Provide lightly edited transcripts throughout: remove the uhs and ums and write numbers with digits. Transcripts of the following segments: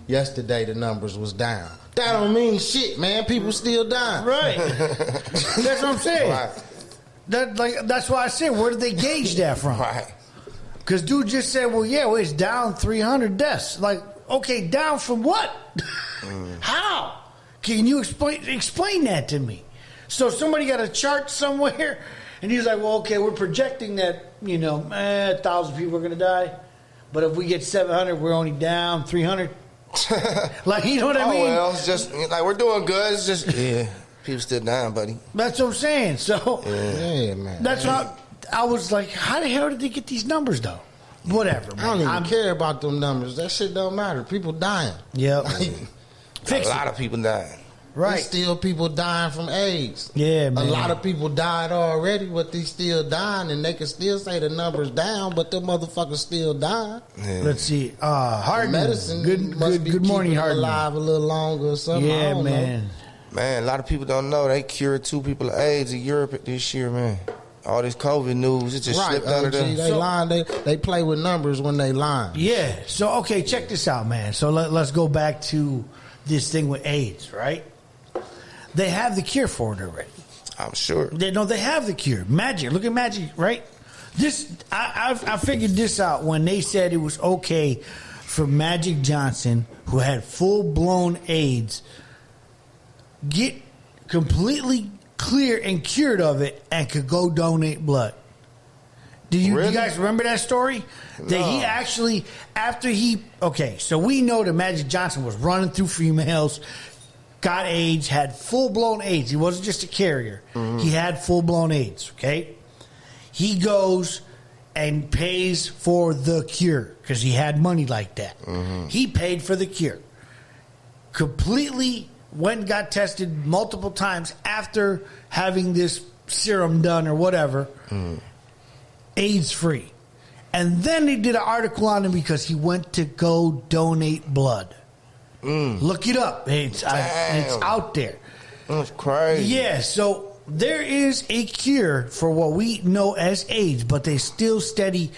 yesterday the numbers was down. That don't mean shit, man. People still dying. Right. That's what I'm saying. Right. That's why I said, where did they gauge that from? Right. Because dude just said, well, it's down 300 deaths. Like, okay, down from what? How? Can you explain that to me? So somebody got a chart somewhere, and he's like, well, okay, we're projecting that, 1,000 people are going to die. But if we get 700, we're only down 300. Like, you know what I mean? Oh, well, it's just, like, we're doing good. It's just, people still dying, buddy. That's what I'm saying. So, yeah, man. That's what I was like, how the hell did they get these numbers, though? Whatever, man. I don't even care about them numbers. That shit don't matter. People dying. Yep. A lot of people dying. Right. There's still people dying from AIDS. Yeah, man. A lot of people died already, but they still dying, and they can still say the numbers down, but the motherfuckers still dying. Yeah. Let's see. Hardman. Medicine Good morning, Hardman. Alive a little longer or something. Yeah, I don't man. know. Man, a lot of people don't know they cured 2 people of AIDS in Europe this year, man. All this COVID news, it just slipped under them. They lying. They play with numbers when they lying. Yeah. So, okay, check this out, man. So let's go back to this thing with AIDS, right? They have the cure for it already. I'm sure. They have the cure. Magic. Look at Magic, right? I figured this out when they said it was okay for Magic Johnson, who had full-blown AIDS, get completely clear and cured of it and could go donate blood. Do you guys remember that story? No. That he actually, so we know that Magic Johnson was running through females, got AIDS, had full-blown AIDS. He wasn't just a carrier. Mm-hmm. He had full-blown AIDS, okay? He goes and pays for the cure because he had money like that. Mm-hmm. He paid for the cure. Completely went and got tested multiple times after having this serum done or whatever. Mm. AIDS-free. And then they did an article on him because he went to go donate blood. Look it up. It's out there. That's crazy. Yeah, so there is a cure for what we know as AIDS, but they still steady,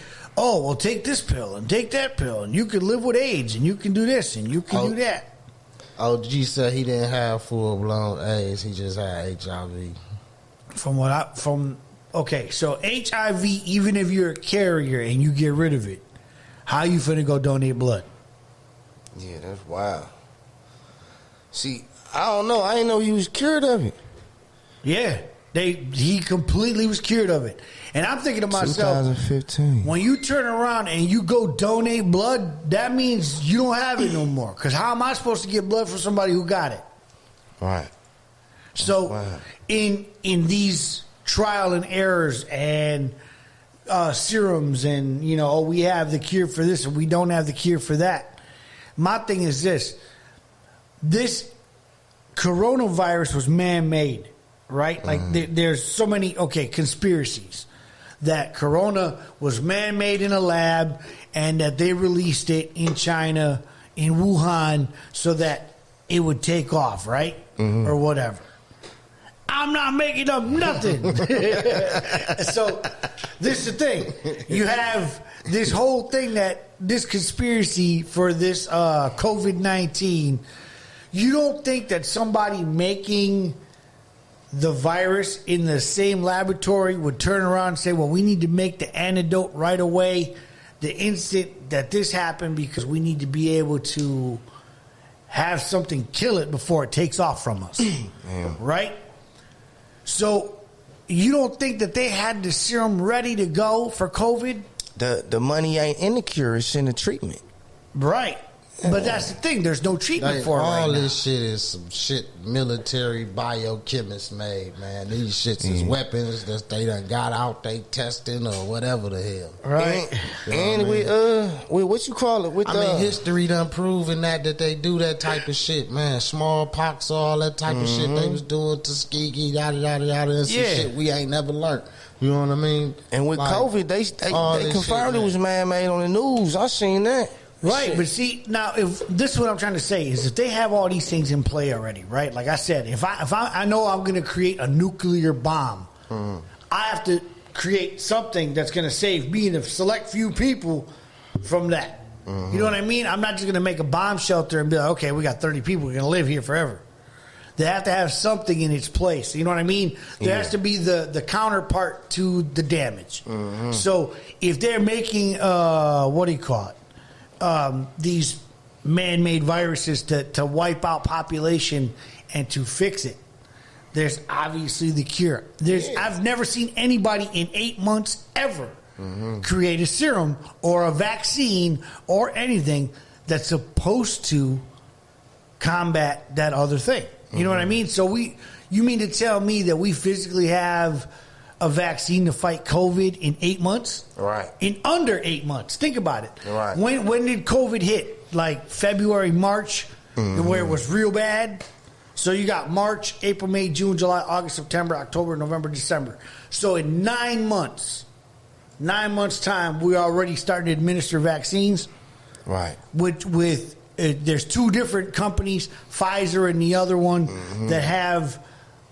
take this pill and take that pill, and you can live with AIDS, and you can do this, and you can do that. OG said he didn't have full-blown AIDS. He just had HIV. So HIV, even if you're a carrier and you get rid of it, how you finna go donate blood? Yeah, that's wild. See, I don't know. I didn't know he was cured of it. Yeah, he completely was cured of it. And I'm thinking to myself, 2015. When you turn around and you go donate blood, that means you don't have it no more. Because how am I supposed to get blood from somebody who got it? Right. So in these trial and errors and serums and, we have the cure for this and we don't have the cure for that. My thing is this coronavirus was man-made, right? Like there's so many, conspiracies that corona was man-made in a lab and that they released it in China, in Wuhan, so that it would take off, right? Mm-hmm. Or whatever. I'm not making up nothing. So this is the thing. You have this whole thing this conspiracy for this COVID-19. You don't think that somebody making the virus in the same laboratory would turn around and say, well, we need to make the antidote right away the instant that this happened because we need to be able to have something kill it before it takes off from us. Right? So you don't think that they had the serum ready to go for COVID? The money ain't in the cure, it's in the treatment. Right. But that's the thing. There's no treatment for it right now. All this shit is some shit military biochemists made, man. These shits is weapons that they done got out, they testing or whatever the hell. Right. And with what you call it? History done proven that they do that type of shit, man. Smallpox, all that type of shit they was doing, Tuskegee, yada, yada, yada, and some shit we ain't never learned. You know what I mean? And with COVID, they confirmed it was man-made on the news. I seen that. Right, shit. But see, now, if this is what I'm trying to say, is if they have all these things in play already, right? Like I said, if I know I'm going to create a nuclear bomb, I have to create something that's going to save me and a select few people from that. You know what I mean? I'm not just going to make a bomb shelter and be like, okay, we got 30 people. We're going to live here forever. They have to have something in its place. You know what I mean? There has to be the counterpart to the damage. So if they're making, these man-made viruses to wipe out population and to fix it, there's obviously the cure. I've never seen anybody in 8 months ever create a serum or a vaccine or anything that's supposed to combat that other thing. You know what I mean? So you mean to tell me that we physically have a vaccine to fight COVID in 8 months? Right. In under 8 months. Think about it. Right. When did COVID hit? Like February, March, where it was real bad? So you got March, April, May, June, July, August, September, October, November, December. So in 9 months, 9 months' time, we already started to administer vaccines. Right. With there's two different companies, Pfizer and the other one, that have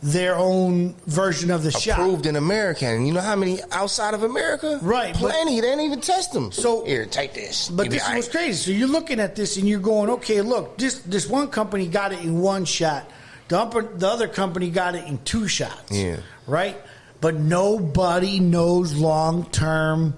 their own version of the shot. Approved in America. And you know how many outside of America? Right. Plenty. They didn't even test them. So here, take this. But this was crazy. So you're looking at this and you're going, okay, look, this one company got it in one shot. The other company got it in 2 shots. Yeah. Right? But nobody knows long term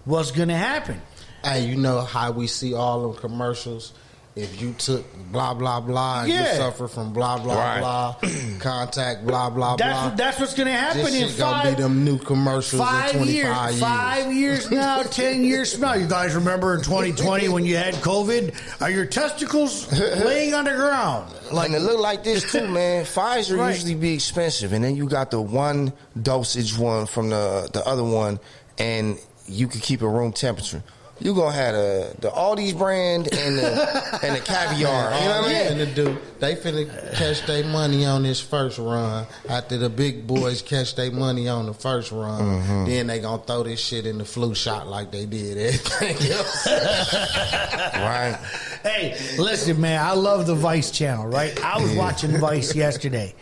what's going to happen. Hey, you know how we see all them commercials? If you took blah, blah, blah, and you suffer from blah, blah, blah, contact blah, blah, blah. That's what's going to happen this in shit gonna be them new commercials in 25 years. 5 years now, 10 years from now. You guys remember in 2020 when you had COVID? Are your testicles laying on the ground? And it look like this too, man. Pfizer usually be expensive, and then you got the one dosage one from the other one, and you can keep it room temperature. You gonna have the Aldi's brand and the caviar. You know what I mean? They finna catch their money on this first run. After the big boys catch their money on the first run, then they gonna throw this shit in the flu shot like they did everything else. Right. Hey, listen, man. I love the Vice channel. Right. I was watching Vice yesterday,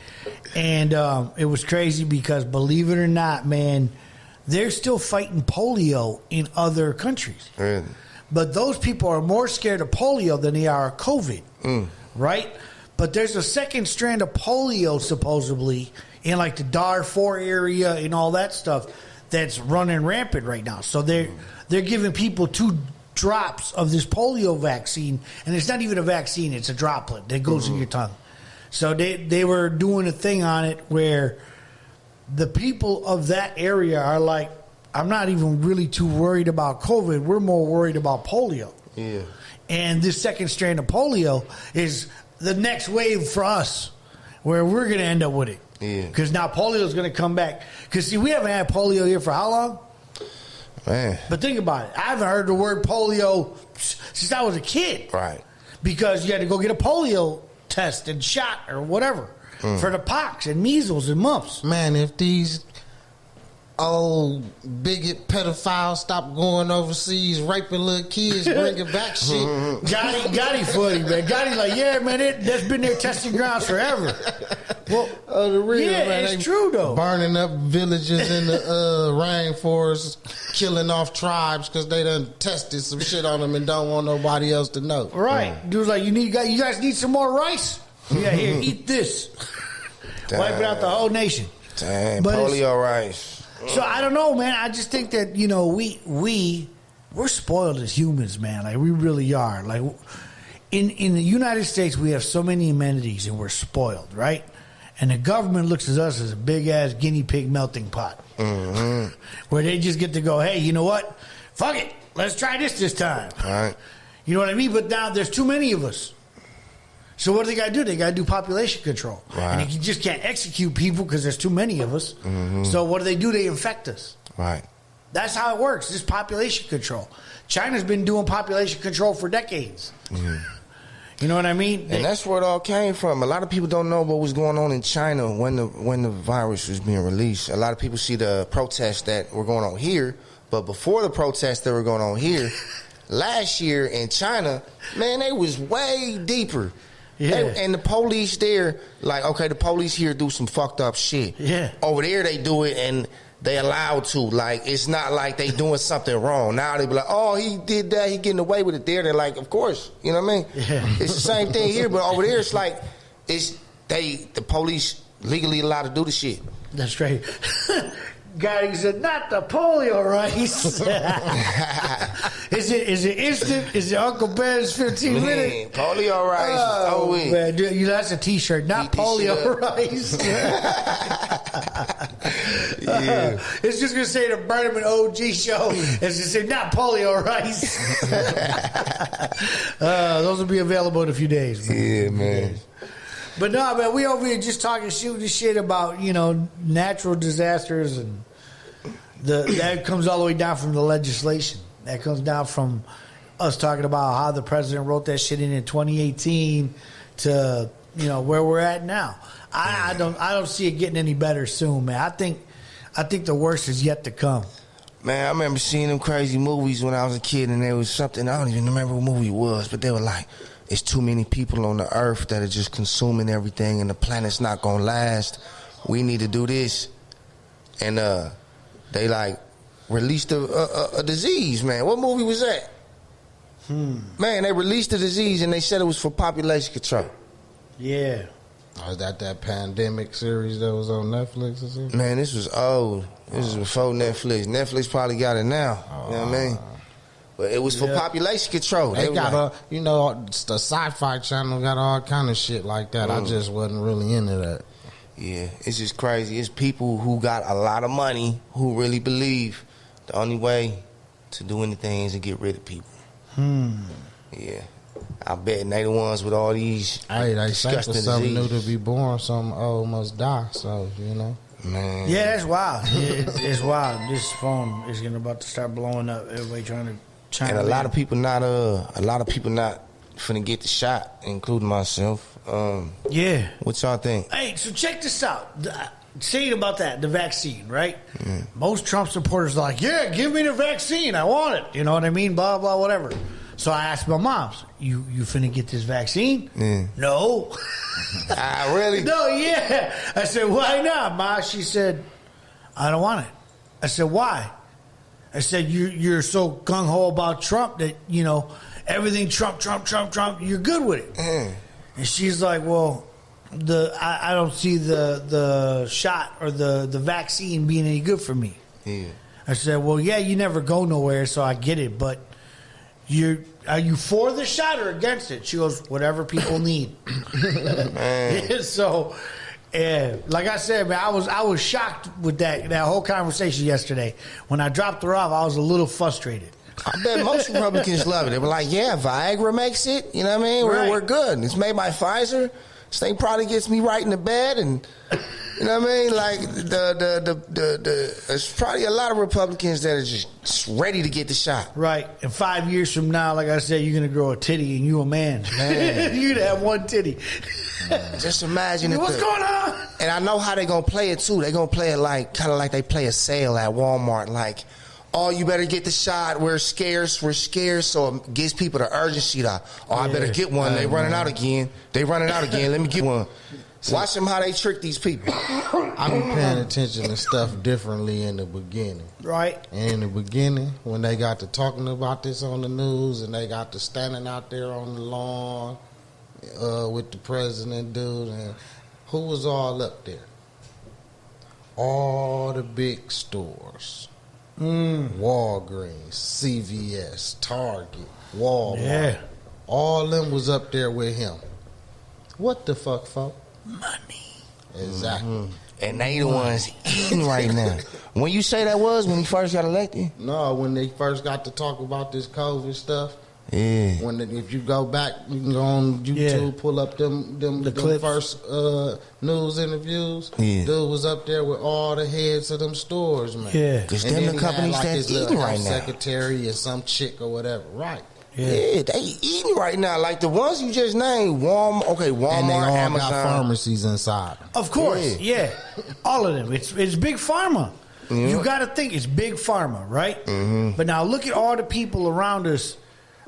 and it was crazy because, believe it or not, man, they're still fighting polio in other countries. Really? But those people are more scared of polio than they are of COVID, right? But there's a second strand of polio, supposedly, in like the Darfur area and all that stuff that's running rampant right now. So they're giving people 2 drops of this polio vaccine, and it's not even a vaccine, it's a droplet that goes in your tongue. So they were doing a thing on it where the people of that area are like, I'm not even really too worried about COVID. We're more worried about polio. Yeah. And this second strand of polio is the next wave for us where we're going to end up with it. Yeah. Because now polio is going to come back. Because, see, we haven't had polio here for how long? Man. But think about it. I haven't heard the word polio since I was a kid. Right. Because you had to go get a polio test and shot or whatever. For the pox and measles and mumps. Man, if these old bigot pedophiles stop going overseas, raping little kids, bringing back shit. Gotti footy, man. Gotti like, yeah, man, that's been their testing grounds forever. Well, the real, yeah, man, it's true, though. Burning up villages in the rainforest, killing off tribes because they done tested some shit on them and don't want nobody else to know. Right. Dude's like, you guys need some more rice? Yeah, here, eat this. Wipe out the whole nation. Damn, But polio rice. So I don't know, man. I just think that, you know, we're spoiled as humans, man. Like, we really are. Like, in the United States, we have so many amenities and we're spoiled, right? And the government looks at us as a big ass guinea pig melting pot, where they just get to go, hey, you know what? Fuck it, let's try this time. All right. You know what I mean? But now there's too many of us. So what do they got to do? They got to do population control. Right. And you just can't execute people because there's too many of us. So what do? They infect us. Right. That's how it works. This population control. China's been doing population control for decades. You know what I mean? And that's where it all came from. A lot of people don't know what was going on in China when the virus was being released. A lot of people see the protests that were going on here, but before the protests that were going on here, last year in China, man, they was way deeper. Yeah. And the police there, like, okay, the police here do some fucked up shit. Yeah. Over there, they do it, and they allowed to. Like, it's not like they doing something wrong. Now they be like, oh, he did that, he getting away with it there. They're like, of course. You know what I mean? Yeah. It's the same thing here, but over there it's like the police legally allowed to do the shit. That's great. Guy said, not the polio rice. Is it instant? Is it Uncle Ben's 15 minutes? Polio rice. Oh, man. Dude, that's a T-shirt, not polio rice. Yeah. It's just going to say the Berman OG show. It's going to say, not polio rice. Those will be available in a few days. Man. Yeah, man. But no, man, we over here just shooting shit about, natural disasters, and that comes all the way down from the legislation. That comes down from us talking about how the president wrote that shit in 2018 to where we're at now. I don't see it getting any better soon, man. I think the worst is yet to come. Man, I remember seeing them crazy movies when I was a kid, and there was something, I don't even remember what movie it was, but they were like, it's too many people on the earth that are just consuming everything, and the planet's not gonna last. We need to do this. And they like released a disease, man. What movie was that? Man, they released a disease and they said it was for population control. Yeah. Was that pandemic series that was on Netflix or something? Man, this was old. This was before Netflix. Netflix probably got it now. You know what I mean? But it was for population control. They got the Sci-Fi Channel got all kind of shit like that. I just wasn't really into that. Yeah, it's just crazy. It's people who got a lot of money who really believe the only way to do anything is to get rid of people. Yeah. I bet they the ones with all these they say for disgusting something new diseases. to be born, something old must die. So, Man. Yeah, that's wild. It's wild. This phone is about to start blowing up. Everybody trying to chime And a in. lot of people not finna get the shot, including myself. Yeah. What y'all think? Hey, so check this out. Saying about that, the vaccine, right? Most Trump supporters are like, yeah, give me the vaccine. I want it. You know what I mean? Blah, blah, whatever. So I asked my moms, you finna get this vaccine? No. Really? No, yeah. I said, why not, Ma? She said, I don't want it. I said, why? I said, you're so gung-ho about Trump that, everything Trump, you're good with it. And she's like, well, I don't see the shot or the vaccine being any good for me. Yeah. I said, well, yeah, you never go nowhere, so I get it, but are you for the shot or against it? She goes, whatever people need. So, like I said, man, I was shocked with that whole conversation yesterday. When I dropped her off, I was a little frustrated. I bet most Republicans love it. They were like, yeah, Viagra makes it. You know what I mean? Right. We're good. It's made by Pfizer. This thing probably gets me right in the bed, and you know what I mean? Like there's probably a lot of Republicans that are just ready to get the shot. Right. And 5 years from now, like I said, you're gonna grow a titty and you a man. You'd have one titty. Just imagine what's going on? And I know how they're gonna play it too. They're gonna play it like kind of like they play a sale at Walmart, like, oh, you better get the shot. We're scarce. So it gives people the urgency to, I better get one. They running out again. Let me get one. Watch them how they trick these people. I be paying attention to stuff differently in the beginning. Right. And in the beginning, when they got to talking about this on the news and they got to standing out there on the lawn with the president dude, and who was all up there? All the big stores. Walgreens, CVS, Target, Walmart. Yeah. All them was up there with him. What the fuck, folk? Money. Exactly. And they the ones eating right now. When you say that was when he first got elected? No, when they first got to talk about this COVID stuff. Yeah. If you go back, you can go on YouTube, pull up them first news interviews. Yeah. Dude was up there with all the heads of them stores, man. Yeah. Because And them then the he had, companies like, that's his little eating right health now. secretary and some chick or whatever. Right. Yeah, they eating right now. Like the ones you just named, Walmart, And they all Amazon. got pharmacies inside. Of course, yeah. All of them. It's big pharma. Yeah. You got to think it's big pharma, right? But now look at all the people around us.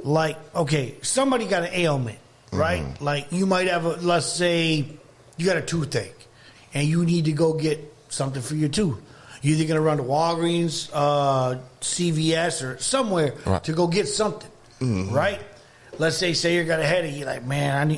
Like, okay, somebody got an ailment, right? Like you might have let's say you got a toothache and you need to go get something for your tooth. You're either going to run to Walgreens, CVS, or somewhere Right. to go get something, right? Let's say you got a headache. You're like, man,